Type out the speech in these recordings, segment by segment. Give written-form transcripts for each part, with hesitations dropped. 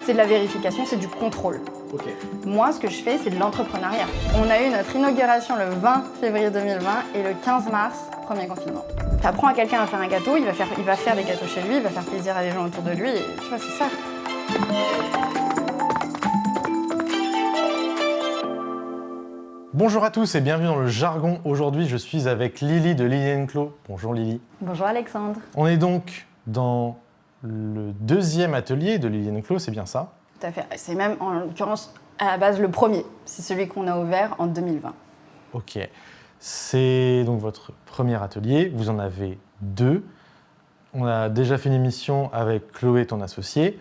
c'est de la vérification, c'est du contrôle. Ok. Moi, ce que je fais, c'est de l'entrepreneuriat. On a eu notre inauguration le 20 février 2020 et le 15 mars, premier confinement. Tu apprends à quelqu'un à faire un gâteau, il va faire des gâteaux chez lui, il va faire plaisir à des gens autour de lui, et tu vois, c'est ça. Bonjour à tous et bienvenue dans le jargon. Aujourd'hui, je suis avec Lily de Lily & Clo. Bonjour Lily. Bonjour Alexandre. On est donc dans le deuxième atelier de Lily & Clo, c'est bien ça? Tout à fait. C'est même, en l'occurrence, à la base, le premier. C'est celui qu'on a ouvert en 2020. Ok. C'est donc votre premier atelier. Vous en avez deux. On a déjà fait une émission avec Chloé, ton associée,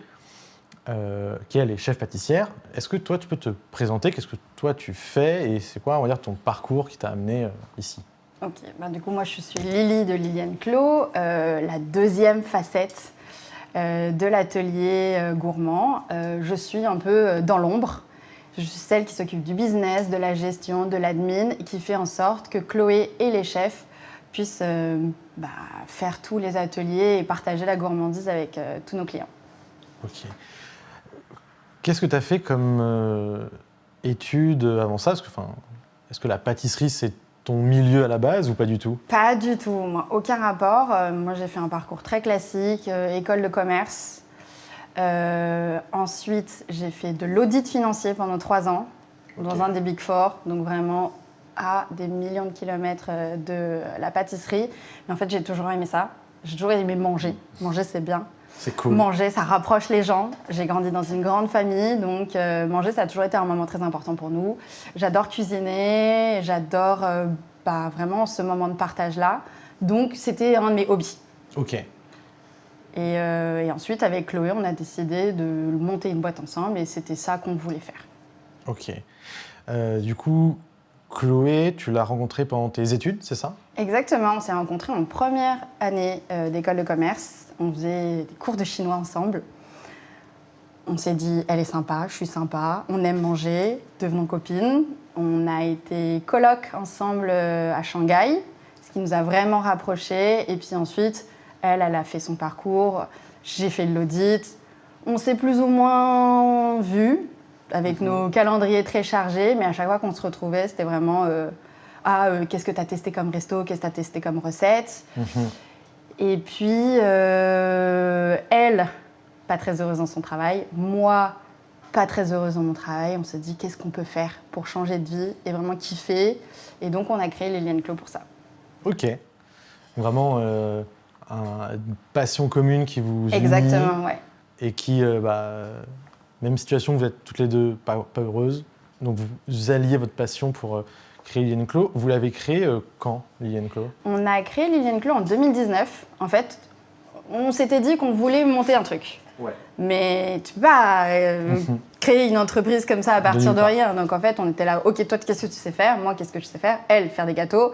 qui elle est chef pâtissière. Est-ce que toi, tu peux te présenter? Qu'est-ce que toi, tu fais? Et c'est quoi, on va dire, ton parcours qui t'a amené ici? Ok. Du coup, moi, je suis Lily de Lily & Clo, la deuxième facette de l'atelier gourmand. Je suis un peu dans l'ombre. Je suis celle qui s'occupe du business, de la gestion, de l'admin, qui fait en sorte que Chloé et les chefs puissent faire tous les ateliers et partager la gourmandise avec tous nos clients. Ok. Qu'est-ce que tu as fait comme études avant ça? Est-ce que la pâtisserie, c'est ton milieu à la base ou pas du tout? Pas du tout, moi, aucun rapport. Moi, j'ai fait un parcours très classique, école de commerce. Ensuite, j'ai fait de l'audit financier pendant 3 ans, dans un des Big Four, donc vraiment à des millions de kilomètres de la pâtisserie. Mais en fait, j'ai toujours aimé ça. J'ai toujours aimé manger. Manger, c'est bien. C'est cool. Manger, ça rapproche les gens. J'ai grandi dans une grande famille, donc manger, ça a toujours été un moment très important pour nous. J'adore cuisiner, j'adore vraiment ce moment de partage-là. Donc, c'était un de mes hobbies. Ok. Et ensuite, avec Chloé, on a décidé de monter une boîte ensemble et c'était ça qu'on voulait faire. Ok. Du coup, Chloé, tu l'as rencontrée pendant tes études, c'est ça? Exactement, on s'est rencontrés en première année d'école de commerce. On faisait des cours de chinois ensemble. On s'est dit, elle est sympa, je suis sympa, on aime manger, devenons copines. On a été coloc ensemble à Shanghai, ce qui nous a vraiment rapprochés. Et puis ensuite, elle a fait son parcours, j'ai fait de l'audit. On s'est plus ou moins vus, avec nos calendriers très chargés, mais à chaque fois qu'on se retrouvait, c'était vraiment qu'est-ce que tu as testé comme resto, qu'est-ce que tu as testé comme recette. Et puis, elle, pas très heureuse dans son travail, moi, pas très heureuse dans mon travail. On s'est dit, qu'est-ce qu'on peut faire pour changer de vie et vraiment kiffer. Et donc, on a créé Lily & Clo pour ça. Ok. Vraiment une passion commune qui vous unit. Exactement, ouais. Et qui, même situation, vous êtes toutes les deux pas heureuses. Donc, vous alliez votre passion pour créer Lily & Clo. Vous l'avez créé quand, Lily & Clo? On a créé Lily & Clo en 2019. En fait, on s'était dit qu'on voulait monter un truc. Ouais. Mais tu peux pas créer une entreprise comme ça à partir de rien. Donc en fait, on était là, ok, toi, qu'est-ce que tu sais faire? Moi, qu'est-ce que je sais faire? Elle, faire des gâteaux.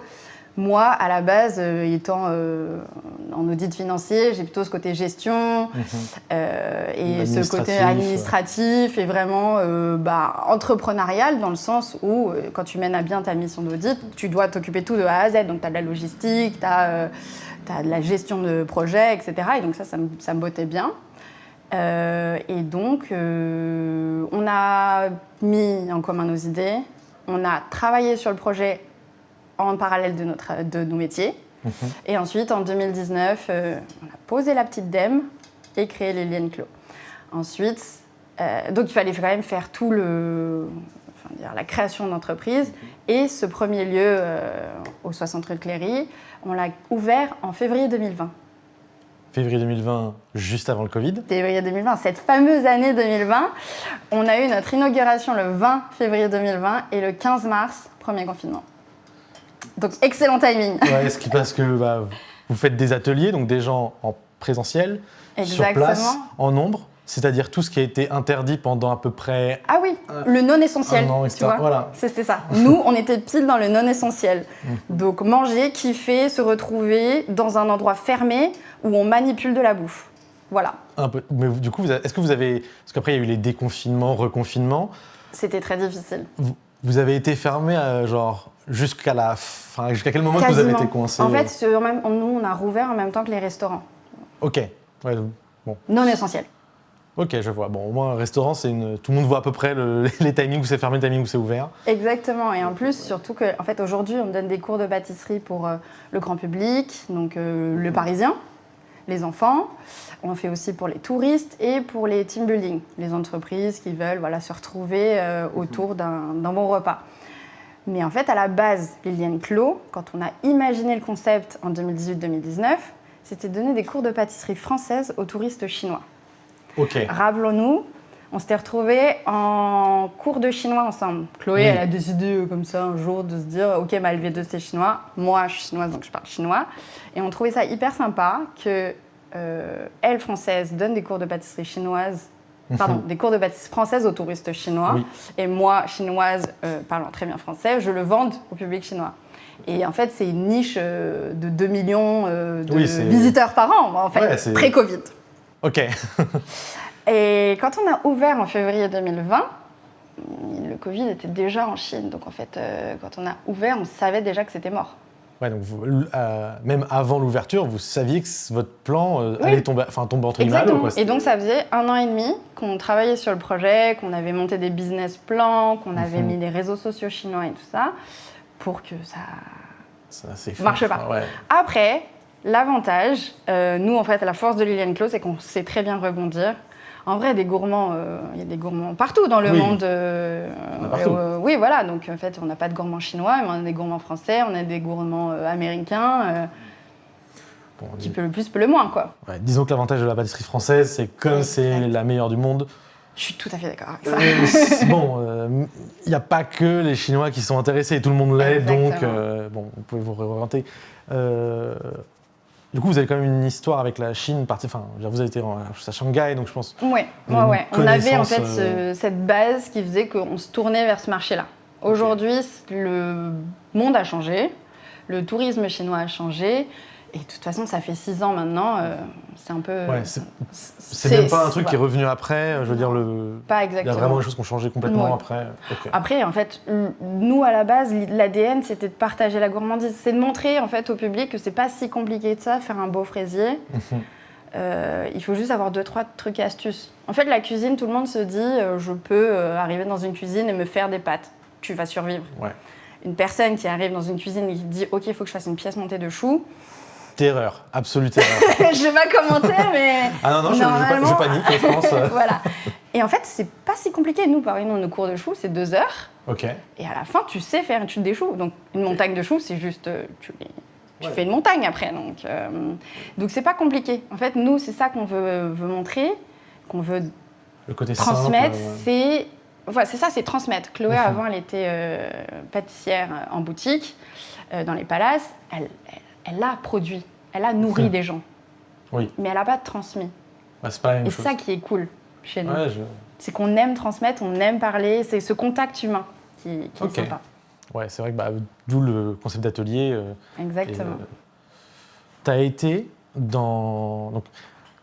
Moi, à la base, étant en audit financier, j'ai plutôt ce côté gestion et ce côté administratif et vraiment entrepreneurial dans le sens où, quand tu mènes à bien ta mission d'audit, tu dois t'occuper de tout de A à Z. Donc, tu as de la logistique, tu as de la gestion de projet, etc. Et donc ça me bottait bien. Et donc, on a mis en commun nos idées. On a travaillé sur le projet en parallèle de nos métiers. Et ensuite, en 2019, on a posé la petite dème et créé Lily & Clo. Ensuite, donc il fallait quand même faire tout la création d'entreprise. Et ce premier lieu au 60 rue de Cléry, on l'a ouvert en février 2020. Février 2020, juste avant le Covid. Février 2020, cette fameuse année 2020. On a eu notre inauguration le 20 février 2020 et le 15 mars, premier confinement. Donc, excellent timing. Ouais, ce qui passe que vous faites des ateliers, donc des gens en présentiel, sur place, en nombre, c'est-à-dire tout ce qui a été interdit pendant à peu près... Ah oui, le non-essentiel, tu vois. Voilà. C'était ça. Nous, on était pile dans le non-essentiel. Donc, manger, kiffer, se retrouver dans un endroit fermé où on manipule de la bouffe. Voilà. Un peu. Mais du coup, est-ce que vous avez... Parce qu'après, il y a eu les déconfinements, reconfinements. C'était très difficile. Vous avez été fermé jusqu'à la fin, jusqu'à quel moment que vous avez été coincé? En fait, nous, on a rouvert en même temps que les restaurants. Ok. Ouais, bon. Non essentiel. Ok, je vois. Bon, au moins, un restaurant, tout le monde voit à peu près les timings où c'est fermé, le timing où c'est ouvert. Exactement. Et en plus, surtout qu'en fait, aujourd'hui, on donne des cours de pâtisserie pour le grand public, donc le Parisien, les enfants. On fait aussi pour les touristes et pour les team building, les entreprises qui veulent se retrouver autour d'un bon repas. Mais en fait, à la base, Liliane Clos, quand on a imaginé le concept en 2018-2019, c'était de donner des cours de pâtisserie française aux touristes chinois. Ok. Rappelons-nous, on s'était retrouvés en cours de chinois ensemble. Chloé, elle a décidé comme ça un jour de se dire « Ok, ma LV2 c'est chinois, moi je suis chinoise donc je parle chinois ». Et on trouvait ça hyper sympa que elle, française, donne des cours de pâtisserie chinoise, des cours de pâtisserie française aux touristes chinois. Oui. Et moi, chinoise, parlant très bien français, je le vende au public chinois. Et en fait, c'est une niche de 2 millions de visiteurs par an, en fait, pré-Covid. Ok. Et quand on a ouvert en février 2020, le Covid était déjà en Chine. Donc en fait, quand on a ouvert, on savait déjà que c'était mort. Ouais, donc même avant l'ouverture, vous saviez que votre plan allait tomber entre guillemets à l'eau. Exactement. Et donc ça faisait 1 an et demi qu'on travaillait sur le projet, qu'on avait monté des business plans, qu'on avait mis des réseaux sociaux chinois et tout ça, pour que ça marche pas. Ouais. Après, l'avantage, nous en fait, la force de Liliane Clos, c'est qu'on sait très bien rebondir. En vrai, des gourmands, il y a des gourmands partout dans le monde. Oui, voilà. Donc, en fait, on n'a pas de gourmands chinois, mais on a des gourmands français, on a des gourmands américains. Qui peut le plus, peut le moins, quoi. Ouais, disons que l'avantage de la pâtisserie française, c'est comme c'est la meilleure du monde. Je suis tout à fait d'accord avec ça. Bon, il n'y a pas que les Chinois qui sont intéressés, tout le monde l'est, donc vous pouvez vous réorienter. Du coup, vous avez quand même une histoire avec la Chine. Vous avez été à Shanghai, donc je pense. Oui. On avait en fait cette base qui faisait qu'on se tournait vers ce marché-là. Aujourd'hui, le monde a changé, le tourisme chinois a changé, et de toute façon, ça fait 6 ans maintenant. C'est un peu. Ouais, c'est même pas un truc qui est revenu après. Je veux dire, pas exactement. Il y a vraiment des choses qui ont changé complètement après. Okay. Après, en fait, nous à la base, l'ADN, c'était de partager la gourmandise, c'est de montrer en fait au public que c'est pas si compliqué de ça, faire un beau fraisier. Il faut juste avoir 2-3 trucs et astuces. En fait, la cuisine, tout le monde se dit, je peux arriver dans une cuisine et me faire des pâtes. Tu vas survivre. Ouais. Une personne qui arrive dans une cuisine et qui dit, ok, il faut que je fasse une pièce montée de choux. Terreur, absolue terreur. Je vais pas commenter, mais. Ah non, je panique, je pense. Voilà. Et en fait, c'est pas si compliqué. Nous, par exemple, nos cours de choux, c'est 2 heures. Ok. Et à la fin, tu sais faire une chute des choux. Donc, une montagne de choux, c'est juste. Tu fais une montagne après. Donc, c'est pas compliqué. En fait, nous, c'est ça qu'on veut montrer, qu'on veut le côté transmettre. Simple, c'est ça, c'est transmettre. Chloé, avant, elle était pâtissière en boutique, dans les palaces. Elle a produit, elle a nourri des gens. Oui. Mais elle n'a pas transmis. C'est pas la même chose. Et c'est ça qui est cool chez nous. Ouais, c'est qu'on aime transmettre, on aime parler, c'est ce contact humain qui est sympa. Ouais, c'est vrai que d'où le concept d'atelier. Exactement. Tu as été dans. Donc,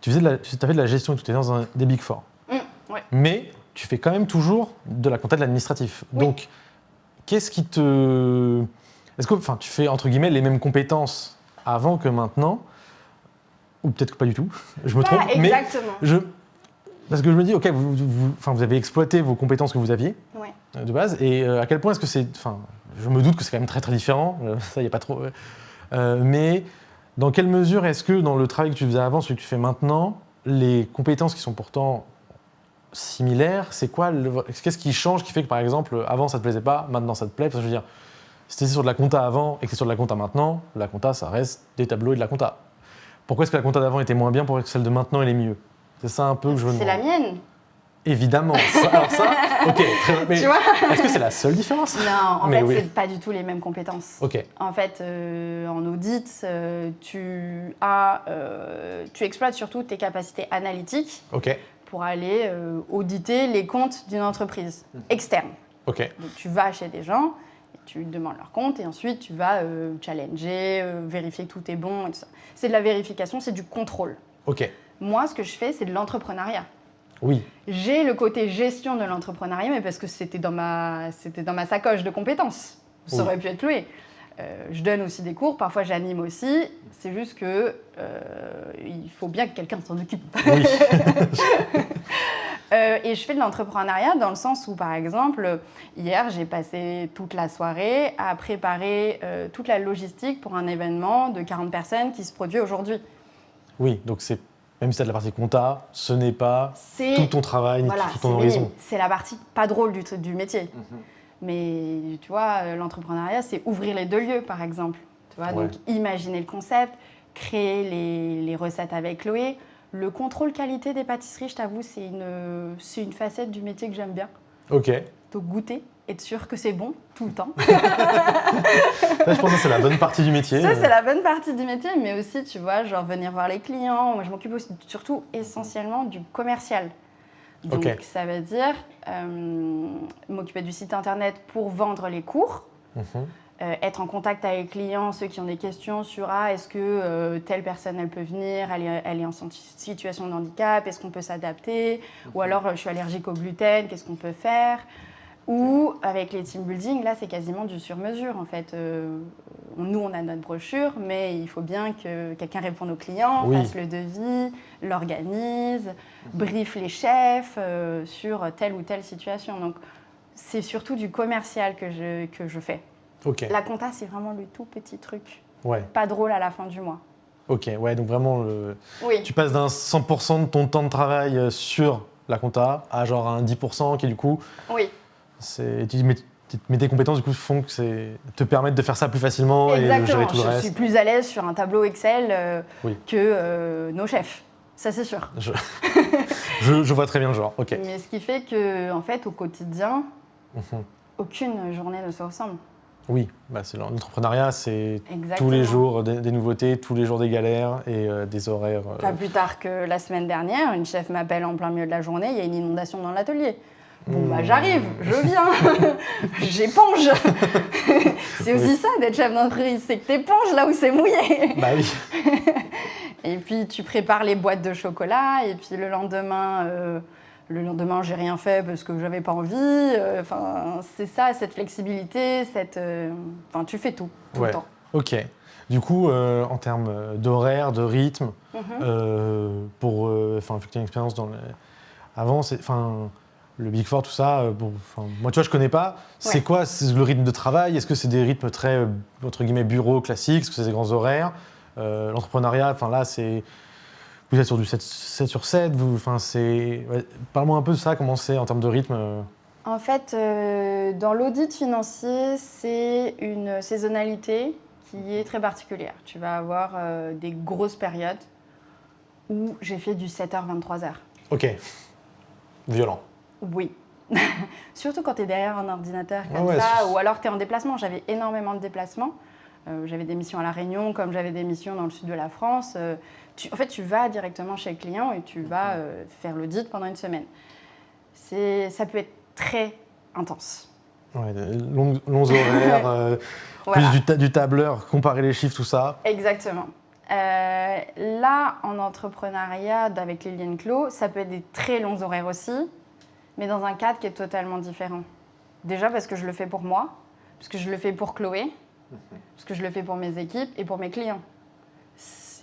tu as fait de la gestion, tu étais dans des Big Four. Ouais. Mais tu fais quand même toujours de la compta de l'administratif. Oui. Donc, qu'est-ce qui te. Est-ce que tu fais, entre guillemets, les mêmes compétences avant que maintenant? Ou peut-être que pas du tout, je me trompe. Exactement. Mais parce que je me dis, ok, vous avez exploité vos compétences que vous aviez de base, et à quel point est-ce que c'est... Je me doute que c'est quand même très très différent, ça, il n'y a pas trop... mais dans quelle mesure est-ce que dans le travail que tu faisais avant, celui que tu fais maintenant, les compétences qui sont pourtant similaires, c'est quoi qu'est-ce qui change, qui fait que par exemple, avant ça te plaisait pas, maintenant ça te plaît? Parce que je veux dire, si tu étais sur de la compta avant et que c'est sur de la compta maintenant, la compta, ça reste des tableaux et de la compta. Pourquoi est-ce que la compta d'avant était moins bien pour que celle de maintenant, elle est mieux? C'est ça un peu que je veux demander. C'est la mienne. Évidemment. Alors ça, ok. Mais tu vois, est-ce que c'est la seule différence? Non, en fait, c'est pas du tout les mêmes compétences. Ok. En fait, en audit, tu exploites surtout tes capacités analytiques pour aller auditer les comptes d'une entreprise externe. Ok. Donc, tu vas chez des gens, tu demandes leur compte et ensuite tu vas challenger, vérifier que tout est bon et tout ça. C'est de la vérification, c'est du contrôle. Ok. Moi, ce que je fais, c'est de l'entrepreneuriat. Oui. J'ai le côté gestion de l'entrepreneuriat, mais parce que c'était dans ma sacoche de compétences. Ça aurait pu être Chloé. Je donne aussi des cours, parfois j'anime aussi. C'est juste que il faut bien que quelqu'un s'en occupe. Oui. Et je fais de l'entrepreneuriat dans le sens où, par exemple, hier, j'ai passé toute la soirée à préparer toute la logistique pour un événement de 40 personnes qui se produit aujourd'hui. Oui, donc même si tu as de la partie compta, ce n'est pas C'est- tout ton travail, ni Voilà, tout ton c'est horizon. minime. C'est la partie pas drôle du métier. Mais tu vois, l'entrepreneuriat, c'est ouvrir les deux lieux, par exemple. Tu vois, Ouais. donc imaginer le concept, créer les recettes avec Chloé. Le contrôle qualité des pâtisseries, je t'avoue, c'est une facette du métier que j'aime bien. Ok. Donc goûter, être sûr que c'est bon tout le temps. Là, je pense que c'est la bonne partie du métier. Ça, c'est la bonne partie du métier, mais aussi, tu vois, genre venir voir les clients. Moi, je m'occupe aussi, surtout, essentiellement du commercial. Donc, Ok. ça veut dire m'occuper du site internet pour vendre les cours, Mhm. être en contact avec les clients, ceux qui ont des questions sur est-ce que telle personne, elle peut venir, elle est en situation de handicap, est-ce qu'on peut s'adapter, ou alors je suis allergique au gluten, qu'est-ce qu'on peut faire. Ou avec les team building, là, c'est quasiment du sur-mesure, en fait. Nous, on a notre brochure, mais il faut bien que quelqu'un réponde aux clients, Oui. fasse le devis, l'organise, briefe les chefs sur telle ou telle situation. Donc, c'est surtout du commercial que je fais. Ok. La compta, c'est vraiment le tout petit truc. Ouais. Pas drôle à la fin du mois. Ok. Ouais. Donc vraiment, Oui. tu passes d'un 100% de ton temps de travail sur la compta à genre un 10% qui du coup, Oui. mais tes compétences du coup font que te permettent de faire ça plus facilement et de gérer Exactement. tout le Je reste. suis plus à l'aise sur un tableau Excel Oui. que nos chefs. Ça, c'est sûr. Je vois très bien le genre. Ok. Mais ce qui fait que, en fait, au quotidien, Mhm. aucune journée ne se ressemble. Oui. Bah, c'est l'entrepreneuriat, c'est Exactement. tous les jours des nouveautés, tous les jours des galères et des horaires. Pas plus tard que la semaine dernière, une chef m'appelle en plein milieu de la journée, il y a une inondation dans l'atelier. Bon, bah j'arrive, je viens, j'éponge. C'est aussi ça d'être chef d'entreprise, c'est que t'éponges là où c'est mouillé. Bah oui. Et puis tu prépares les boîtes de chocolat, et puis le lendemain, j'ai rien fait parce que j'avais pas envie. Enfin, c'est ça, cette flexibilité, enfin, tu fais tout Ouais. le temps. Ok. Du coup, en termes d'horaire, de rythme, vu que tu as une expérience avant, le Big Four, tout ça, moi, tu vois, je connais pas. C'est Ouais. quoi le rythme de travail? Est-ce que c'est des rythmes très, entre guillemets, bureau classiques? Est-ce que c'est des grands horaires? L'entrepreneuriat, là, vous êtes sur du 7 sur 7. Parle-moi un peu de ça, comment c'est en termes de rythme. En fait, dans l'audit financier, c'est une saisonnalité qui est très particulière. Tu vas avoir des grosses périodes où j'ai fait du 7h, 23h. Ok. Violent. Oui. Surtout quand tu es derrière un ordinateur comme Ouais, ça, ou alors tu es en déplacement. J'avais énormément de déplacements. J'avais des missions à La Réunion, comme j'avais des missions dans le sud de la France. En fait, tu vas directement chez le client et tu vas faire l'audit pendant une semaine. Ça peut être très intense. Ouais, longs horaires, Voilà. plus du tableur, comparer les chiffres, tout ça. Exactement. Là, en entrepreneuriat avec Liliane Clos, ça peut être des très longs horaires aussi, mais dans un cadre qui est totalement différent. Déjà parce que je le fais pour moi, parce que je le fais pour Chloé, parce que je le fais pour mes équipes et pour mes clients.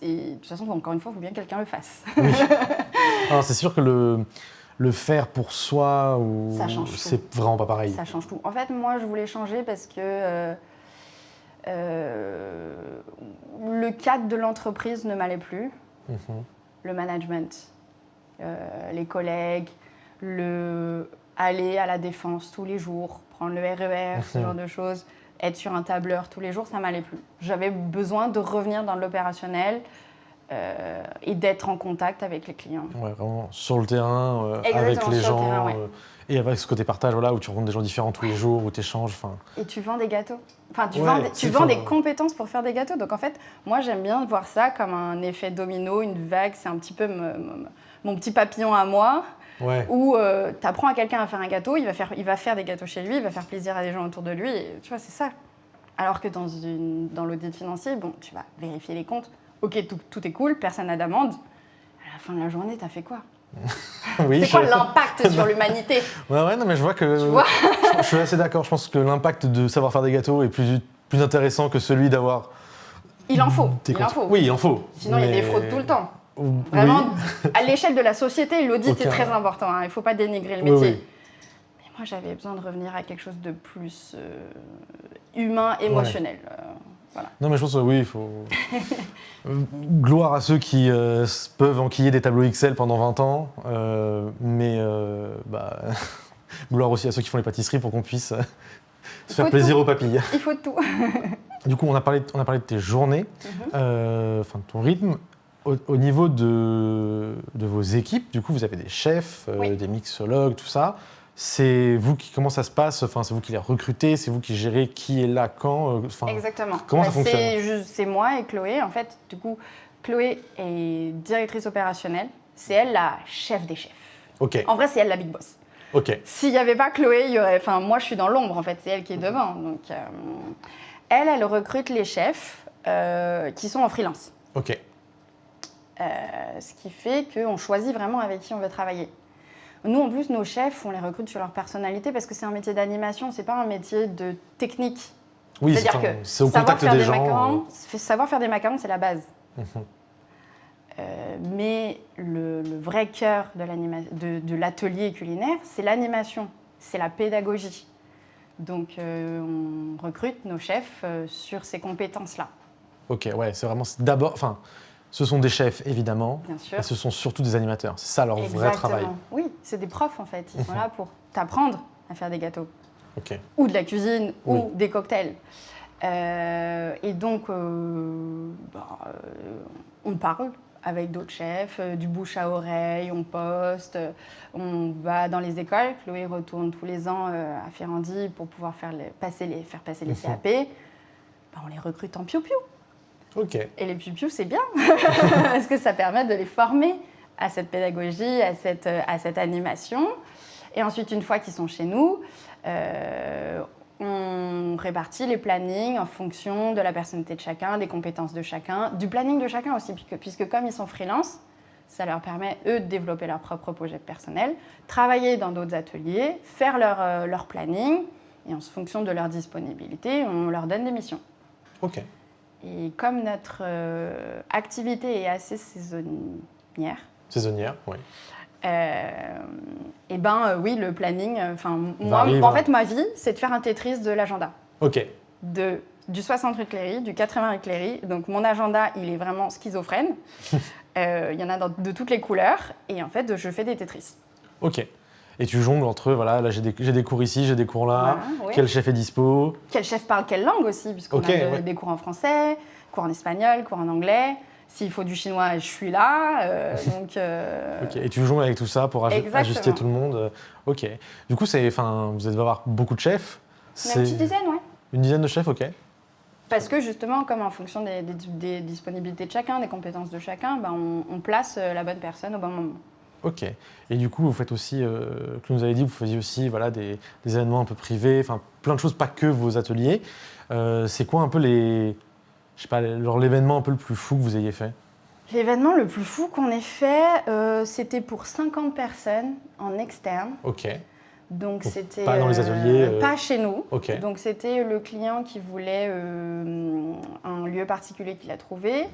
Et de toute façon, encore une fois, il faut bien que quelqu'un le fasse. Oui. Alors, c'est sûr que le faire pour soi, Ça change tout. c'est vraiment pas pareil. Ça change tout. En fait, moi, je voulais changer parce que le cadre de l'entreprise ne m'allait plus. Le management, les collègues, aller à la défense tous les jours, prendre le RER, ce genre de choses, être sur un tableur tous les jours, ça m'allait plus. J'avais besoin de revenir dans l'opérationnel et d'être en contact avec les clients. Ouais, vraiment sur le terrain, Exactement, avec les sur le gens, terrain, ouais. et avec ce côté partage, où tu rencontres des gens différents tous les jours, où tu échanges. Et tu vends des gâteaux. Enfin, tu Ouais, vends des compétences pour faire des gâteaux. Donc en fait, moi j'aime bien voir ça comme un effet domino, une vague. C'est un petit peu mon petit papillon à moi. Ouais. Où tu apprends à quelqu'un à faire un gâteau, il va faire des gâteaux chez lui, il va faire plaisir à des gens autour de lui. Et, tu vois, c'est ça. Alors que dans l'audit financier, bon, tu vas vérifier les comptes. Ok, tout est cool, personne n'a d'amende. À la fin de la journée, t'as fait quoi? Oui, c'est quoi l'impact sur l'humanité? Ouais, non, mais je vois que. Tu vois je suis assez d'accord. Je pense que l'impact de savoir faire des gâteaux est plus plus intéressant que celui d'avoir... Il en faut. Oui, il en faut. Sinon, il y a des fraudes tout le temps. Oui. Vraiment, à l'échelle de la société, l'audit est très important. Il ne faut pas dénigrer le métier. Oui. Mais moi, j'avais besoin de revenir à quelque chose de plus humain, émotionnel. Voilà. Non, mais je pense que oui, il faut... Gloire à ceux qui peuvent enquiller des tableaux Excel pendant 20 ans, mais gloire aussi à ceux qui font les pâtisseries pour qu'on puisse se faire plaisir aux papilles. Il faut tout. Du coup, on a parlé de tes journées, de ton rythme. Au niveau de vos équipes, du coup, vous avez des chefs, des mixologues, tout ça. C'est vous comment ça se passe? Enfin, c'est vous qui les recrutez, c'est vous qui gérez qui est là quand. Exactement. Comment ça fonctionne? C'est moi et Chloé. En fait, du coup, Chloé est directrice opérationnelle. C'est elle la chef des chefs. Ok. En vrai, c'est elle la big boss. Ok. S'il n'y avait pas Chloé, il y aurait. Enfin, moi, je suis dans l'ombre. En fait, c'est elle qui est devant. Donc, elle recrute les chefs qui sont en freelance. Ok. Ce qui fait qu'on choisit vraiment avec qui on veut travailler. Nous, en plus, nos chefs, on les recrute sur leur personnalité parce que c'est un métier d'animation, c'est pas un métier de technique. Oui, c'est-à-dire que c'est au contact des gens. Savoir faire des macarons, c'est la base. Mais le vrai cœur de l'atelier culinaire, c'est l'animation, c'est la pédagogie. Donc, on recrute nos chefs sur ces compétences-là. Ok, ouais, c'est vraiment d'abord. Enfin, ce sont des chefs, évidemment, bien sûr. Mais ce sont surtout des animateurs. C'est ça leur vrai travail. Oui, c'est des profs en fait. Ils sont là pour t'apprendre à faire des gâteaux. Ok. Ou de la cuisine, ou des cocktails. Et donc, on parle avec d'autres chefs, du bouche à oreille, on poste, on va dans les écoles. Chloé retourne tous les ans à Ferrandi pour pouvoir faire passer les CAP. On les recrute en piou-piou. Ok. Et les piou-piou, c'est bien, parce que ça permet de les former à cette pédagogie, à cette animation. Et ensuite, une fois qu'ils sont chez nous, on répartit les plannings en fonction de la personnalité de chacun, des compétences de chacun, du planning de chacun aussi, puisque comme ils sont freelance, ça leur permet, eux, de développer leur propre projet personnel, travailler dans d'autres ateliers, faire leur planning, et en fonction de leur disponibilité, on leur donne des missions. Ok. Et comme notre activité est assez saisonnière. Saisonnière, oui. Oui, le planning. En fait, ma vie, c'est de faire un Tetris de l'agenda. Ok. Du 60 rue Cléry, du 80 rue Cléry. Donc, mon agenda, il est vraiment schizophrène. Il y en a de toutes les couleurs. Et en fait, je fais des Tetris. Ok. Et tu jongles entre, voilà, là j'ai des cours ici, j'ai des cours là, voilà, quel chef est dispo? Quel chef parle quelle langue aussi, puisqu'on a des cours en français, cours en espagnol, cours en anglais. S'il faut du chinois, je suis là. Ok. Et tu jongles avec tout ça pour ajuster tout le monde. Ok. Du coup, vous allez avoir beaucoup de chefs. Une petite dizaine, ouais. Une dizaine de chefs, ok. Parce que justement, comme en fonction des disponibilités de chacun, des compétences de chacun, on place la bonne personne au bon moment. Ok. Et du coup, vous faites aussi, que nous avez dit, vous faisiez aussi des événements un peu privés, plein de choses, pas que vos ateliers. C'est quoi un peu l'événement un peu le plus fou que vous ayez fait? L'événement le plus fou qu'on ait fait, c'était pour 50 personnes en externe. Ok. Donc c'était pas dans les ateliers pas chez nous. Okay. Donc c'était le client qui voulait un lieu particulier qu'il a trouvé,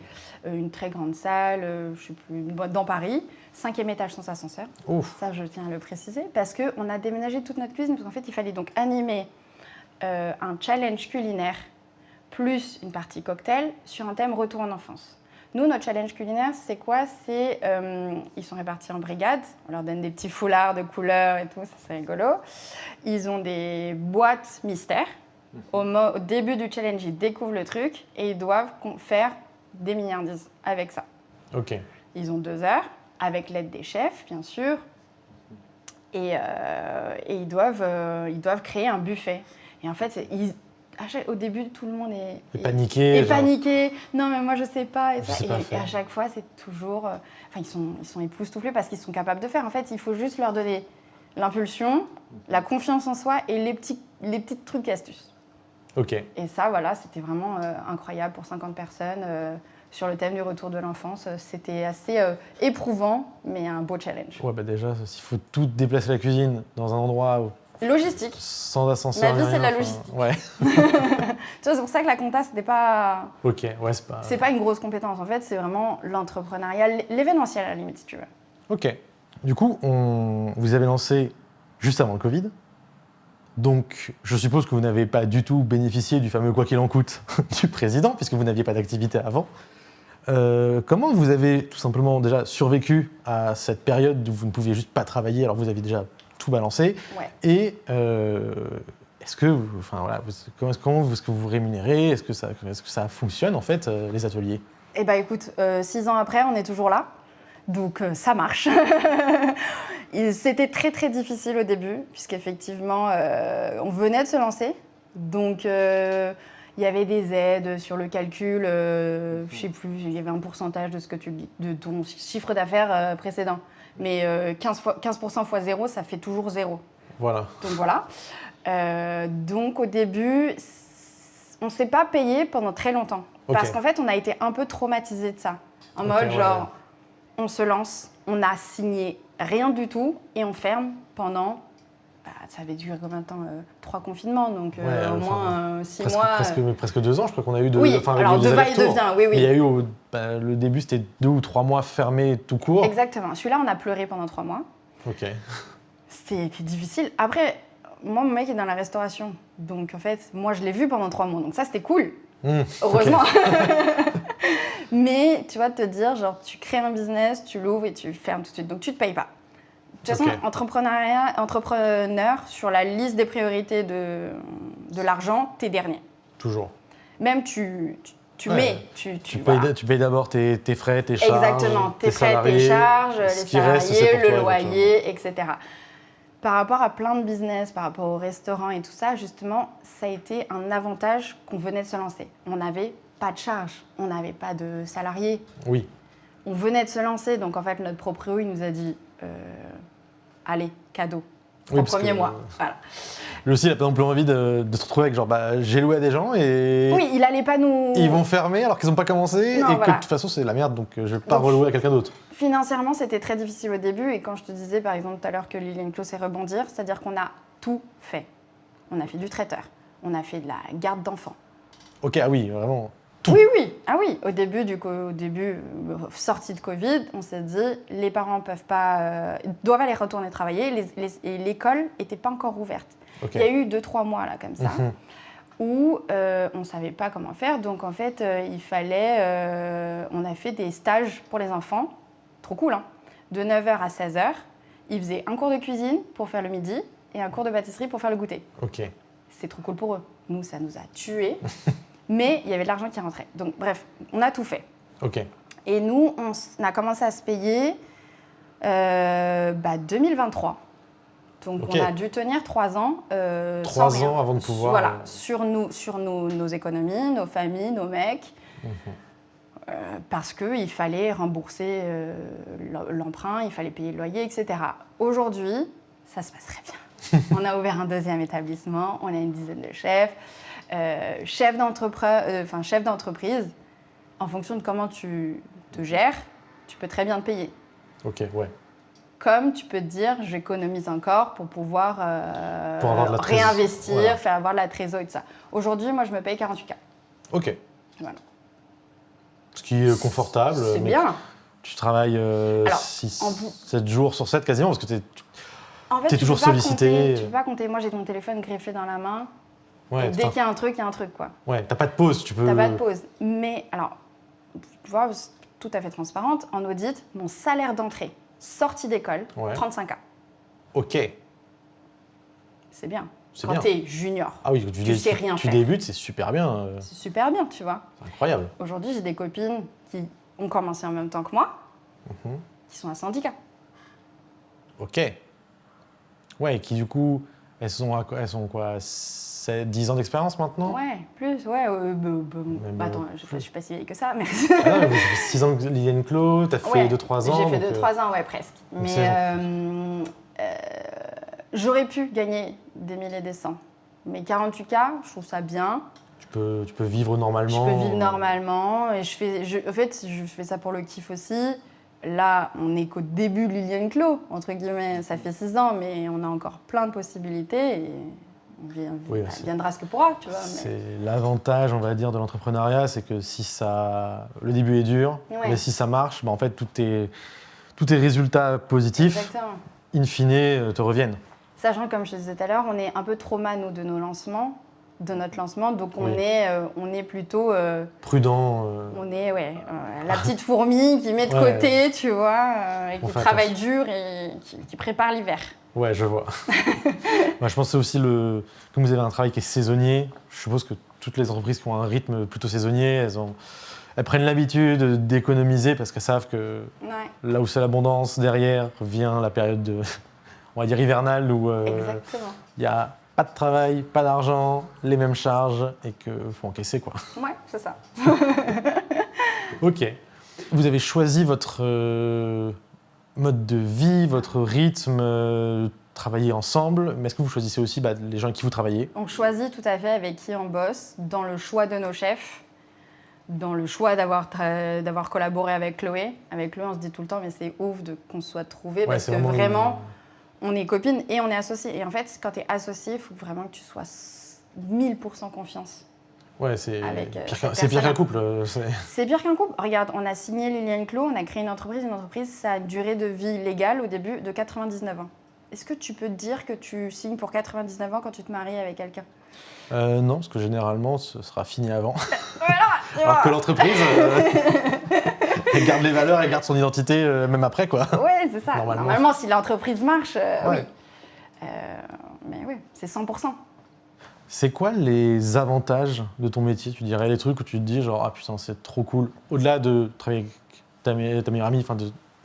une très grande salle, je sais plus, dans Paris, 5e étage sans ascenseur. Ouf. Ça, je tiens à le préciser parce qu'on a déménagé toute notre cuisine, parce qu'en fait il fallait donc animer un challenge culinaire plus une partie cocktail sur un thème retour en enfance. Nous, notre challenge culinaire, c'est quoi? Ils sont répartis en brigades. On leur donne des petits foulards de couleurs et tout, ça c'est rigolo. Ils ont des boîtes mystères. Au début du challenge, ils découvrent le truc et ils doivent faire des milliardises avec ça. Ok. Ils ont 2 heures, avec l'aide des chefs, bien sûr. Et ils doivent créer un buffet. Et en fait, au début, tout le monde est paniqué. Non, mais moi, je sais pas. Et à chaque fois, c'est toujours... ils sont époustouflés parce qu'ils sont capables de faire. En fait, il faut juste leur donner l'impulsion, la confiance en soi et les petits trucs et astuces. Ok. Et ça, voilà, c'était vraiment incroyable pour 50 personnes. Sur le thème du retour de l'enfance, c'était assez éprouvant, mais un beau challenge. Ouais, déjà, s'il faut tout déplacer la cuisine dans un endroit Logistique. Sans ascenseur. Ma vie, c'est de la rien, logistique. Ouais. Tu vois, c'est pour ça que la compta, c'était pas... Ok, ouais, c'est pas... C'est pas une grosse compétence. En fait, c'est vraiment l'entrepreneuriat, l'événementiel à la limite, si tu veux. Ok. Du coup, vous avez lancé juste avant le Covid. Donc, je suppose que vous n'avez pas du tout bénéficié du fameux quoi qu'il en coûte du président, puisque vous n'aviez pas d'activité avant. Comment vous avez tout simplement déjà survécu à cette période où vous ne pouviez juste pas travailler, alors vous aviez déjà tout balancé. Ouais. Et est-ce que, comment est-ce que vous vous rémunérez? Est-ce que ça fonctionne en fait, les ateliers? Eh ben écoute, 6 ans après, on est toujours là. Donc ça marche. C'était très très difficile au début, puisqu'effectivement, on venait de se lancer. Donc il y avait des aides sur le calcul, je sais plus, il y avait un pourcentage de ton chiffre d'affaires précédent. Mais 15% fois 0, ça fait toujours 0. Voilà. Donc voilà. Donc au début, on ne s'est pas payé pendant très longtemps. Ok. Parce qu'en fait, on a été un peu traumatisés de ça. En Ok, mode ouais. genre, on se lance, on n'a signé rien du tout et on ferme pendant... ça avait duré combien de temps 3 confinements, donc Ouais, au moins 6 mois. Presque 2 ans, je crois qu'on a eu Oui, avec alors les de va et allers-retours. de vient, oui, oui. Mais il y a eu, le début, c'était 2 ou 3 mois fermés tout court. Exactement. Celui-là, on a pleuré pendant 3 mois. Ok. C'était difficile. Après, moi, mon mec est dans la restauration. Donc, en fait, moi, je l'ai vu pendant 3 mois. Donc, ça, c'était cool. Heureusement. Okay. Mais, tu vois, te dire, genre, tu crées un business, tu l'ouvres et tu le fermes tout de suite. Donc, tu ne te payes pas. De toute façon, entrepreneur, sur la liste des priorités de l'argent, t'es dernier. Toujours. Même tu payes d'abord tes frais, tes charges. Exactement, tes frais, tes charges, les salariés, le loyer, etc. Par rapport à plein de business, par rapport au restaurant et tout ça, justement, ça a été un avantage qu'on venait de se lancer. On n'avait pas de charges, on n'avait pas de salariés. Oui. On venait de se lancer, donc en fait, notre proprio, il nous a dit allez, cadeau. 3 premiers mois. Voilà. Lui aussi, il n'a pas non plus envie de se retrouver avec genre, j'ai loué à des gens et. Oui, il allait pas nous. Ils vont fermer alors qu'ils n'ont pas commencé non, et voilà. que de toute façon, c'est la merde, donc je ne vais pas relouer à quelqu'un d'autre. Financièrement, c'était très difficile au début. Et quand je te disais, par exemple, tout à l'heure que Liliane Clos sait rebondir, c'est-à-dire qu'on a tout fait. On a fait du traiteur, on a fait de la garde d'enfants. Ok, ah oui, vraiment. Tout. Oui, oui. Ah oui, au début, sortie de Covid, on s'est dit, les parents doivent aller retourner travailler et l'école n'était pas encore ouverte. Okay. Il y a eu 2-3 mois, là, comme ça, où on ne savait pas comment faire. Donc, en fait, il fallait... on a fait des stages pour les enfants. Trop cool, hein. De 9h à 16h, ils faisaient un cours de cuisine pour faire le midi et un cours de pâtisserie pour faire le goûter. Ok. C'est trop cool pour eux. Nous, ça nous a tués. Mais il y avait de l'argent qui rentrait. Donc, bref, on a tout fait. Ok. Et nous, on a commencé à se payer 2023. Donc, okay. On a dû tenir 3 ans. 3 ans avant de pouvoir... Voilà, sur nos économies, nos familles, nos mecs. Parce qu'il fallait rembourser l'emprunt, il fallait payer le loyer, etc. Aujourd'hui, ça se passe très bien. On a ouvert un 2e établissement, on a une dizaine de chefs. Chef d'entreprise, en fonction de comment tu te gères, tu peux très bien te payer. Ok, ouais. Comme tu peux te dire, j'économise encore pour pouvoir réinvestir, voilà. Faire avoir de la trésor et tout ça. Aujourd'hui, moi, je me paye 48K. Ok. Voilà. Ce qui est confortable. C'est bien. Tu travailles 7 jours sur 7 quasiment, parce que tu es toujours sollicité. Tu peux pas compter. Moi, j'ai mon téléphone greffé dans la main. Ouais, dès qu'il y a un truc, il y a un truc, quoi. Ouais, t'as pas de pause, tu peux... T'as pas de pause. Mais, alors, tu vois, tout à fait transparente, en audit, mon salaire d'entrée, sortie d'école, 35K. Ok. C'est bien. Quand t'es junior, ah oui, tu sais rien faire. Tu débutes, c'est super bien. C'est super bien, tu vois. C'est incroyable. Aujourd'hui, j'ai des copines qui ont commencé en même temps que moi, qui sont à 110K. Ok. Ouais, et qui du coup, elles sont quoi 10 ans d'expérience maintenant? Ouais, plus, ouais. Attends, je suis pas si vieille que ça, mais... Ah non, mais ça fait 6 ans que Liliane Clos, t'as fait 2-3 ans. J'ai fait 2-3 ans, ouais, presque. Mais j'aurais pu gagner des 1000 et des 100. Mais 48K, je trouve ça bien. Tu peux vivre normalement. Je peux vivre normalement. Et en fait, je fais ça pour le kiff aussi. là, on n'est qu'au début de Liliane Clos, entre guillemets. Ça fait 6 ans, mais on a encore plein de possibilités et on viendra ce que pourra, tu vois. C'est l'avantage, on va dire, de l'entrepreneuriat, c'est que le début est dur, mais si ça marche, en fait, tous tes résultats positifs, exactement, in fine, te reviennent. Sachant, comme je te disais tout à l'heure, on est un peu trauma, nous, de notre lancement, donc on est plutôt... prudent. On est, la petite fourmi qui met de côté, tu vois, et qui travaille dur et qui prépare l'hiver. Ouais, je vois. Moi, je pense que c'est aussi comme vous avez un travail qui est saisonnier, je suppose que toutes les entreprises qui ont un rythme plutôt saisonnier, elles prennent l'habitude d'économiser parce qu'elles savent que là où c'est l'abondance, derrière vient la période on va dire hivernale où il n'y a pas de travail, pas d'argent, les mêmes charges et qu'il faut encaisser, quoi. Ouais, c'est ça. Ok. Vous avez choisi votre mode de vie, votre rythme, travailler ensemble, mais est-ce que vous choisissez aussi les gens avec qui vous travaillez? On choisit tout à fait avec qui on bosse, dans le choix de nos chefs, dans le choix d'avoir collaboré avec Chloé. Avec Chloé, on se dit tout le temps, mais c'est ouf qu'on se soit trouvés parce que vraiment, on est copines et on est associés. Et en fait, quand tu es associé, il faut vraiment que tu sois 1000% confiance. Ouais, c'est pire qu'un couple. C'est pire qu'un couple. Regarde, on a signé Liliane Clos, on a créé une entreprise. Une entreprise, ça a une durée de vie légale au début de 99 ans. Est-ce que tu peux te dire que tu signes pour 99 ans quand tu te maries avec quelqu'un? Non, parce que généralement, ce sera fini avant. Voilà, alors que l'entreprise, elle garde les valeurs, elle garde son identité même après, quoi. Ouais, c'est ça. Normalement, si l'entreprise marche, oui. Mais oui, c'est 100%. C'est quoi les avantages de ton métier? Tu dirais les trucs où tu te dis genre, ah putain, c'est trop cool. Au-delà de travailler avec ta meilleure amie,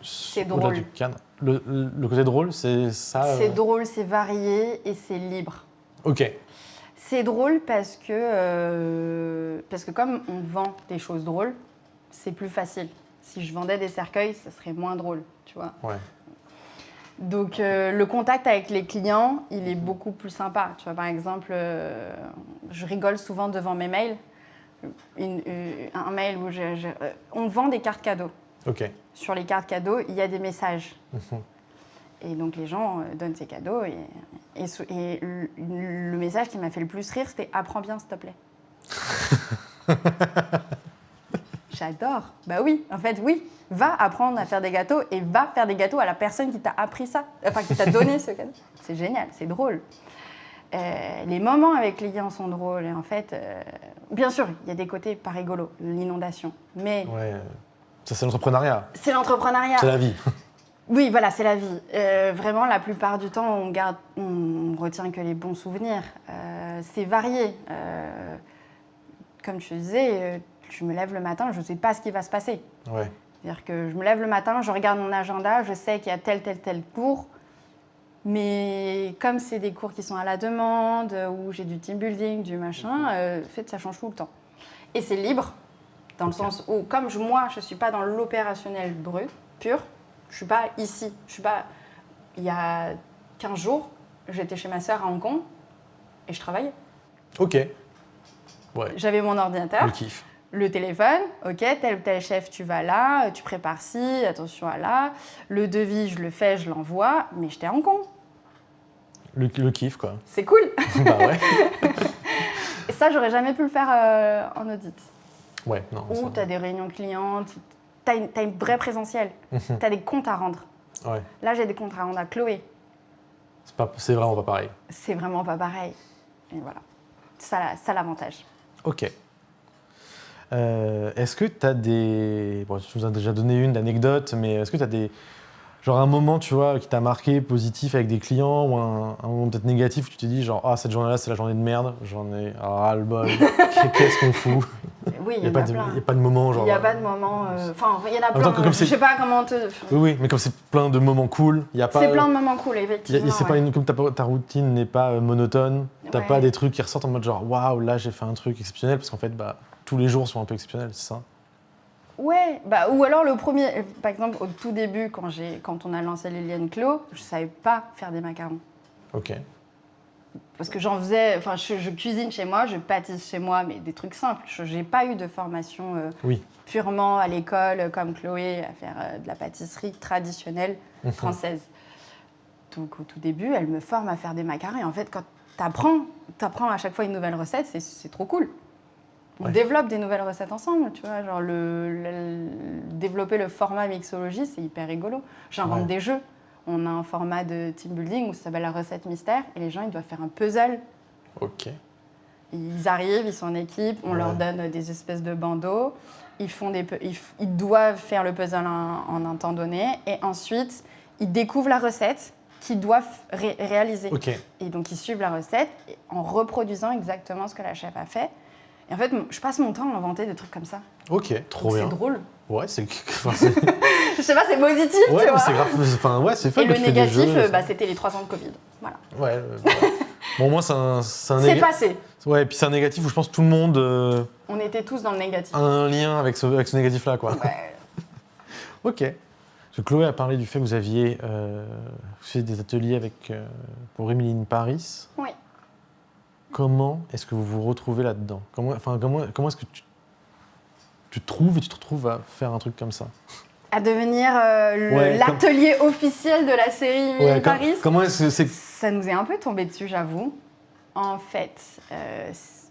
c'est au-delà drôle. du cadre. Le côté drôle, c'est ça? C'est drôle, c'est varié et c'est libre. Ok. C'est drôle parce que comme on vend des choses drôles, c'est plus facile. Si je vendais des cercueils, ça serait moins drôle, tu vois. Ouais. Donc le contact avec les clients, il est beaucoup plus sympa. Tu vois, par exemple, je rigole souvent devant mes mails. Un mail où on vend des cartes cadeaux. Ok. Sur les cartes cadeaux, il y a des messages. Et donc les gens donnent ces cadeaux. Et le message qui m'a fait le plus rire, c'était « Apprends bien, s'il te plaît ». J'adore. Bah oui, en fait, oui. Va apprendre à faire des gâteaux et va faire des gâteaux à la personne qui t'a appris ça, enfin qui t'a donné ce cadeau. C'est génial, c'est drôle. Les moments avec les clients sont drôles. Et en fait, bien sûr, il y a des côtés pas rigolos, l'inondation. Mais ouais, ça c'est l'entrepreneuriat. C'est l'entrepreneuriat. C'est la vie. Oui, voilà, c'est la vie. Vraiment, la plupart du temps, on retient que les bons souvenirs. C'est varié. Comme tu disais, je me lève le matin, je ne sais pas ce qui va se passer. Ouais. C'est-à-dire que je me lève le matin, je regarde mon agenda, je sais qu'il y a tel cours. Mais comme c'est des cours qui sont à la demande, où j'ai du team building, du machin, en fait, ça change tout le temps. Et c'est libre, dans le sens où, comme moi, je ne suis pas dans l'opérationnel pur, je ne suis pas ici. Il y a 15 jours, j'étais chez ma sœur à Hong Kong et je travaillais. Ok. Ouais. J'avais mon ordinateur. Le kiff. Le téléphone, ok, tel ou tel chef, tu vas là, tu prépares ci, attention à là. Le devis, je le fais, je l'envoie, mais j'étais à Hong Kong. Le kiff, quoi. C'est cool. Bah ouais. Et ça, j'aurais jamais pu le faire en audit. Ouais, non. Ou tu as des réunions clients, tu as une vraie présentielle, tu as des comptes à rendre. Ouais. Là, j'ai des comptes à rendre à Chloé. C'est vraiment pas pareil. C'est vraiment pas pareil. Et voilà, ça l'avantage. Ok. Est-ce que tu as des... Bon, tu nous as déjà donné une anecdote, mais est-ce que tu as des... Genre un moment, tu vois, qui t'a marqué, positif avec des clients, ou un moment peut-être négatif où tu t'es dit genre, ah, cette journée-là, c'est la journée de merde, j'en ai ras-le-bol, qu'est-ce qu'on fout? Oui, il y en a plein. Il n'y a pas de moment, genre... Il n'y a pas de moment... Enfin, il y en a plein, je sais pas comment te... Oui, mais comme c'est plein de moments cool, il n'y a pas... C'est plein de moments cool, effectivement. C'est pas comme ta routine n'est pas monotone, t'as pas des trucs qui ressortent en mode genre, waouh, là, j'ai fait un truc exceptionnel, parce qu'en fait, bah... tous les jours sont un peu exceptionnels, c'est ça? Ouais, bah, ou alors le premier, par exemple, au tout début, quand on a lancé Liliane Clos, je savais pas faire des macarons. Ok. parce que j'en faisais, enfin, je cuisine chez moi, je pâtisse chez moi, mais des trucs simples. Je n'ai pas eu de formation purement à l'école, comme Chloé, à faire de la pâtisserie traditionnelle française. Donc, au tout début, elle me forme à faire des macarons. Et en fait, quand tu apprends à chaque fois une nouvelle recette, c'est trop cool. On développe des nouvelles recettes ensemble, tu vois. Genre, développer le format mixologie, c'est hyper rigolo. J'invente des jeux. On a un format de team building où ça s'appelle la recette mystère et les gens, ils doivent faire un puzzle. Ok. Ils arrivent, ils sont en équipe, on leur donne des espèces de bandeaux. Ils doivent faire le puzzle en un temps donné et ensuite, ils découvrent la recette qu'ils doivent réaliser. Okay. Et donc, ils suivent la recette en reproduisant exactement ce que la chef a fait. Et en fait, je passe mon temps à inventer des trucs comme ça. Ok, trop bien. C'est drôle. Ouais, c'est... Je sais pas, c'est positif, tu vois. C'est grave. Enfin, c'est fun. Et le négatif, c'était les 3 ans de Covid. Voilà. Ouais. Bon, au moins, c'est un c'est passé. Ouais, et puis c'est un négatif où je pense que tout le monde... On était tous dans le négatif. A un lien avec ce négatif-là, quoi. Ouais. Ok. Parce que Chloé a parlé du fait que vous aviez fait des ateliers pour Emily in Paris. Oui. Comment est-ce que vous vous retrouvez là-dedans ? Comment est-ce que tu te retrouves à faire un truc comme ça ? À devenir l'atelier officiel de la série Emily in Paris. Comment est-ce que c'est... Ça nous est un peu tombé dessus, j'avoue. En fait,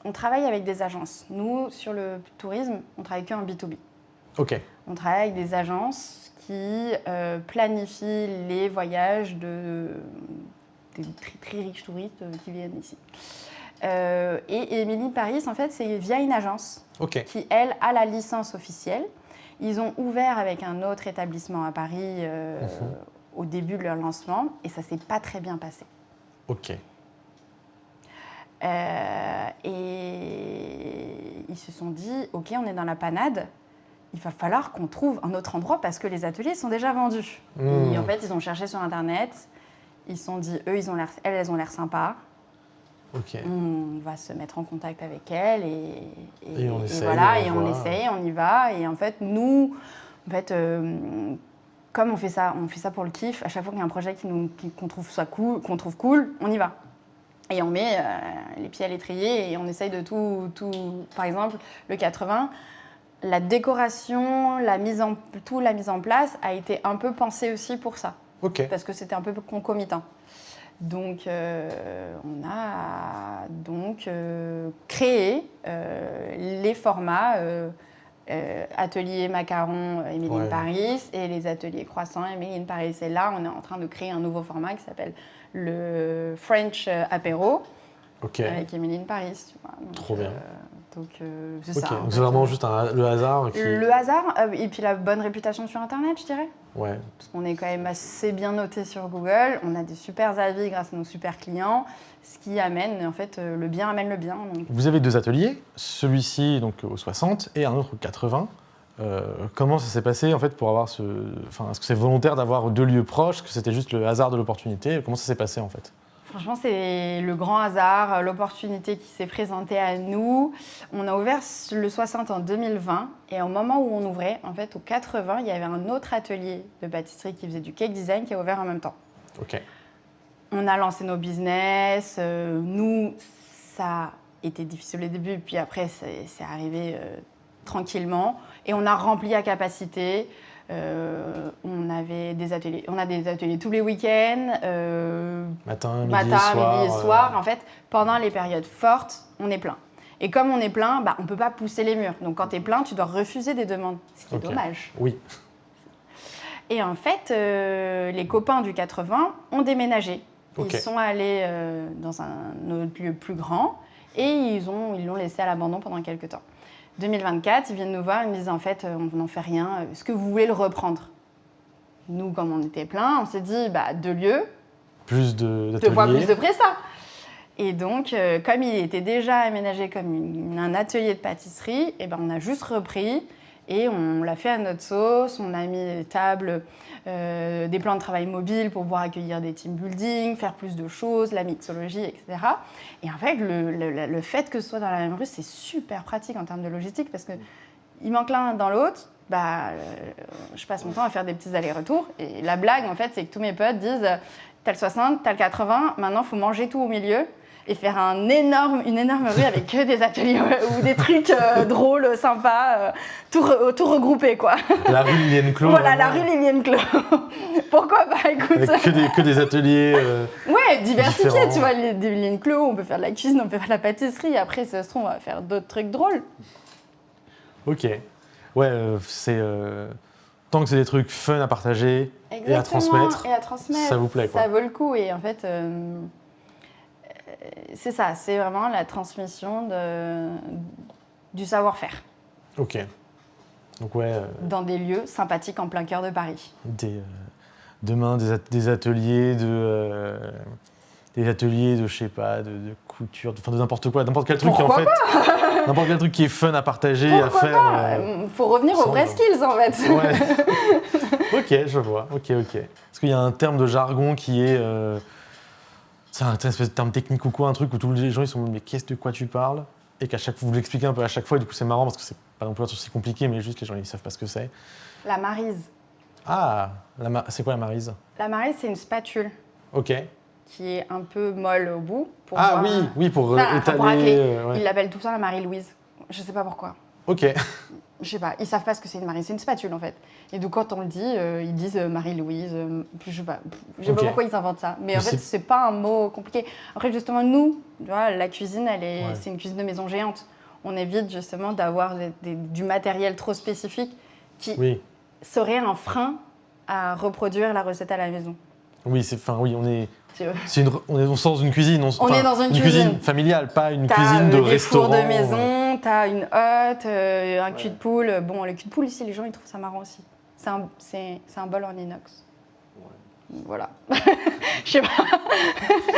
on travaille avec des agences. Nous, sur le tourisme, on travaille qu'en B2B. Ok. On travaille avec des agences qui planifient les voyages des très, très riches touristes qui viennent ici. Et Emily Paris, en fait, c'est via une agence qui, elle, a la licence officielle. Ils ont ouvert avec un autre établissement à Paris au début de leur lancement et ça ne s'est pas très bien passé. Ok. Et ils se sont dit, ok, on est dans la panade, il va falloir qu'on trouve un autre endroit parce que les ateliers sont déjà vendus. Et en fait, ils ont cherché sur Internet, ils se sont dit, elles ont l'air sympas. Okay. On va se mettre en contact avec elles et on essaye, on essaye, on y va. Et en fait, nous, comme on fait ça pour le kiff, à chaque fois qu'il y a un projet qu'on trouve cool, on y va. Et on met les pieds à l'étrier et on essaye de tout. Par exemple, le 80, la décoration, la mise en place a été un peu pensée aussi pour ça. Okay. Parce que c'était un peu concomitant. Donc, on a créé les formats atelier macaron Emily in Paris et les ateliers croissants Emily in Paris. Et là, on est en train de créer un nouveau format qui s'appelle le French Apéro avec Emily in Paris. Tu vois. Donc, trop bien. C'est ça. Donc c'est vraiment juste le hasard qui... Le hasard et puis la bonne réputation sur Internet, je dirais. Ouais. Parce qu'on est quand même assez bien noté sur Google. On a des super avis grâce à nos super clients, ce qui amène, en fait, le bien amène le bien. Donc. Vous avez 2 ateliers, celui-ci donc au 60 et un autre au 80. Comment ça s'est passé en fait pour avoir est-ce que c'est volontaire d'avoir 2 lieux proches, est-ce que c'était juste le hasard de l'opportunité ? Comment ça s'est passé en fait ? Franchement, c'est le grand hasard, l'opportunité qui s'est présentée à nous. On a ouvert le 60 en 2020 et au moment où on ouvrait, en fait, au 80, il y avait un autre atelier de pâtisserie qui faisait du cake design qui a ouvert en même temps. Ok. On a lancé nos business. Nous, ça a été difficile au début, puis après, c'est arrivé tranquillement. Et on a rempli à capacité. On a des ateliers tous les week-ends, matin, midi et soir. En fait, pendant les périodes fortes, on est plein. Et comme on est plein, on ne peut pas pousser les murs. Donc quand tu es plein, tu dois refuser des demandes, ce qui est dommage. Oui. Et en fait, les copains du 80 ont déménagé. Ils sont allés dans un autre lieu plus grand et ils l'ont laissé à l'abandon pendant quelques temps. 2024, ils viennent nous voir, ils nous disent en fait, on n'en fait rien, est-ce que vous voulez le reprendre ? Nous, comme on était plein, on s'est dit 2 lieux, plus d'ateliers, 2 fois plus de prestats. Et donc, comme il était déjà aménagé comme un atelier de pâtisserie, on a juste repris et on l'a fait à notre sauce, on a mis des tables, des plans de travail mobiles pour pouvoir accueillir des team building, faire plus de choses, la mixologie, etc. Et en fait, le fait que ce soit dans la même rue, c'est super pratique en termes de logistique parce qu'il manque l'un dans l'autre. Je passe mon temps à faire des petits allers-retours. Et la blague, en fait, c'est que tous mes potes disent t'as le 60, t'as le 80, maintenant, il faut manger tout au milieu et faire une énorme rue avec que des ateliers ou des trucs drôles, sympas, tout regroupé, quoi. La rue Liliane Clos. Voilà, la rue Liliane Clos. Pourquoi pas, écoute. Avec que des ateliers. Ouais, diversifiés, différents. tu vois, des Liliane Clos, on peut faire de la cuisine, on peut faire de la pâtisserie. Après, ça se trouve, on va faire d'autres trucs drôles. Ok. Ouais, tant que c'est des trucs fun à partager et à transmettre, ça vous plaît, quoi. Ça vaut le coup. Et en fait, c'est ça, c'est vraiment la transmission du savoir-faire. Ok. Donc ouais, Dans des lieux sympathiques en plein cœur de Paris. demain des ateliers de je sais pas, de couture, de n'importe quoi, n'importe quel truc qui en fait, n'importe quel truc qui est fun à partager, à faire. Faut revenir aux vrais skills en fait. Ouais. Ok, je vois. Ok. Parce qu'il y a un terme de jargon qui est, c'est un espèce de terme technique ou quoi, un truc où tous les gens ils sont mais de quoi tu parles, et qu'à chaque fois vous l'expliquez un peu à chaque fois, et du coup c'est marrant parce que c'est pas non plus un truc si compliqué, mais juste les gens ils savent pas ce que c'est. La maryse. Ah, c'est quoi la maryse? La maryse, c'est une spatule Ok. qui est un peu molle au bout. Pour oui, pour pour racler. étaler. Ouais. Ils l'appellent tout le temps la Marie-Louise. Je sais pas pourquoi. Ok. Je sais pas, ils savent pas ce que c'est une maryse, c'est une spatule en fait. Et donc quand on le dit, ils disent Marie-Louise, je sais pas Ok. pourquoi ils inventent ça. Mais en fait, c'est pas un mot compliqué. Après justement, nous, tu vois, la cuisine, c'est une cuisine de maison géante. On évite justement d'avoir du matériel trop spécifique qui serait un frein à reproduire la recette à la maison. Oui, on est... Tu veux. On sort dans une cuisine. On est dans une cuisine familiale, pas une cuisine de des restaurant. fours de maison, t'as une hotte, un cul de poule. Bon, le cul de poule ici, les gens ils trouvent ça marrant aussi. C'est un bol en inox. Ouais. Voilà. Je sais pas.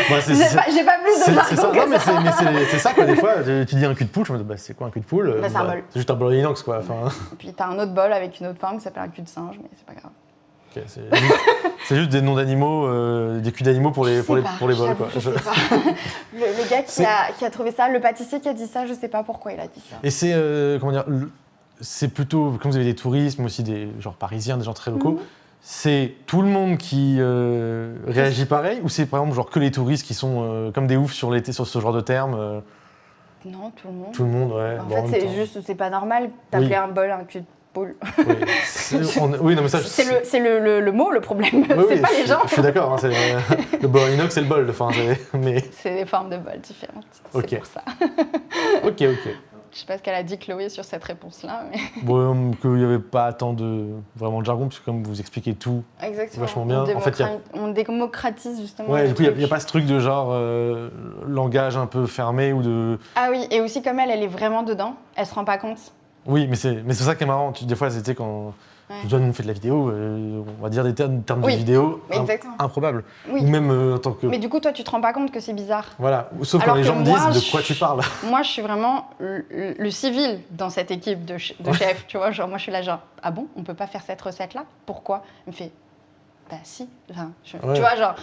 J'ai pas plus de jargon que ça. Mais c'est ça quoi. Des fois, tu dis un cul de poule, je me dis c'est quoi un cul de poule? C'est un bol. C'est juste un bol en inox quoi. Et puis t'as un autre bol avec une autre forme qui s'appelle un cul de singe, mais c'est pas grave. Okay, c'est juste des noms d'animaux, des culs d'animaux pour les bols quoi. Je sais pas. Le gars qui a trouvé ça, le pâtissier qui a dit ça, je sais pas pourquoi il a dit ça. Et c'est comment dire, c'est plutôt comme vous avez des touristes, mais aussi des genre parisiens, des gens très locaux. C'est tout le monde qui réagit pareil, ou c'est par exemple genre que les touristes qui sont comme des oufs sur ce genre de termes? Non, tout le monde. Tout le monde, ouais. En fait, c'est pas normal d'appeler un bol un cul de poule. Oui, non mais ça. C'est le mot, le problème. C'est pas les gens. Je suis d'accord. Hein, le bol en inox, c'est le bol. Mais c'est des formes de bol différentes. C'est pour ça. Ok. Je sais pas ce qu'elle a dit Chloé sur cette réponse-là, mais. Bon, qu'il n'y avait pas tant vraiment de jargon, puisque comme vous expliquez tout, exactement. Vachement bien. On démocratise justement. Ouais, du coup, il n'y a pas ce truc de genre langage un peu fermé ou de. Ah oui, et aussi comme elle est vraiment dedans, elle se rend pas compte. Oui, mais c'est ça qui est marrant. Des fois, c'était quand John nous fait de la vidéo, on va dire des termes de vidéo improbables. Oui. Ou même en tant que. Mais du coup, toi, tu te rends pas compte que c'est bizarre. Voilà. Sauf quand les gens me disent de quoi tu parles. Moi, je suis vraiment le civil dans cette équipe de chefs. Tu vois, genre, moi, je suis là, genre, ah bon, on peut pas faire cette recette-là? Pourquoi? Il me fait, bah si. Enfin, tu vois, genre,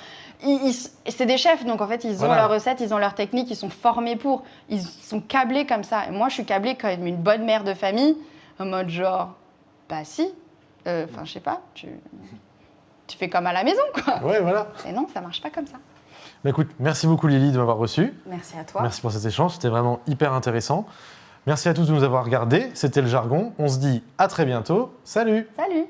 c'est des chefs, donc en fait, ils ont leur recette, ils ont leur technique, ils sont formés pour. Ils sont câblés comme ça. Et moi, je suis câblée comme une bonne mère de famille, en mode genre, bah si. Enfin, je sais pas, tu fais comme à la maison, quoi. Ouais, voilà. Et non, ça marche pas comme ça. Bah écoute, merci beaucoup Lily de m'avoir reçu. Merci à toi. Merci pour cet échange, c'était vraiment hyper intéressant. Merci à tous de nous avoir regardés, c'était Le Jargon. On se dit à très bientôt. Salut. Salut.